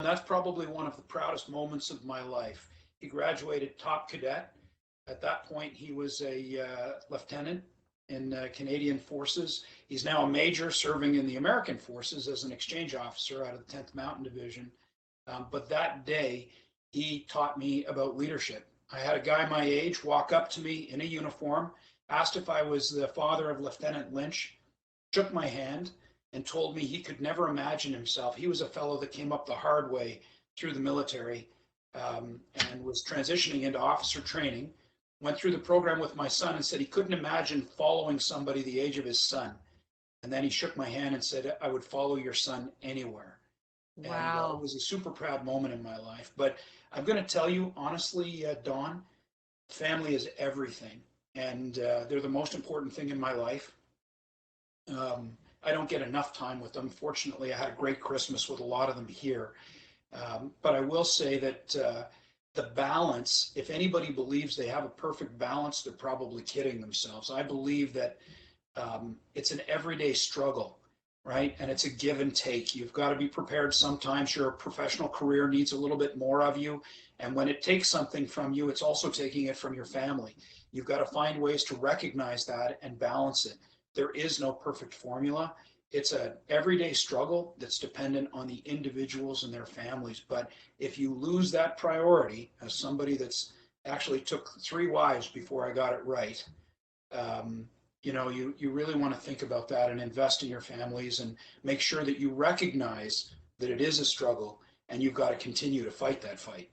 that's probably one of the proudest moments of my life. He graduated top cadet. At that point, he was a lieutenant in Canadian forces. He's now a major serving in the American forces as an exchange officer out of the 10th Mountain Division. But that day, he taught me about leadership. I had a guy my age walk up to me in a uniform, asked if I was the father of Lieutenant Lynch, shook my hand, and told me he could never imagine himself. He was a fellow that came up the hard way through the military and was transitioning into officer training. Went through the program with my son and said he couldn't imagine following somebody the age of his son. And then he shook my hand and said, I would follow your son anywhere. And it Wow. was a super proud moment in my life. But I'm going to tell you, honestly, Dawn, family is everything. And they're the most important thing in my life. I don't get enough time with them. Fortunately, I had a great Christmas with a lot of them here. But I will say that the balance, if anybody believes they have a perfect balance, they're probably kidding themselves. I believe that it's an everyday struggle, right? And it's a give and take. You've got to be prepared. Sometimes your professional career needs a little bit more of you. And when it takes something from you, it's also taking it from your family. You've got to find ways to recognize that and balance it. There is no perfect formula. It's an everyday struggle that's dependent on the individuals and their families. But if you lose that priority, as somebody that's actually took 3 wives before I got it right, um, you really want to think about that and invest in your families and make sure that you recognize that it is a struggle and you've got to continue to fight that fight.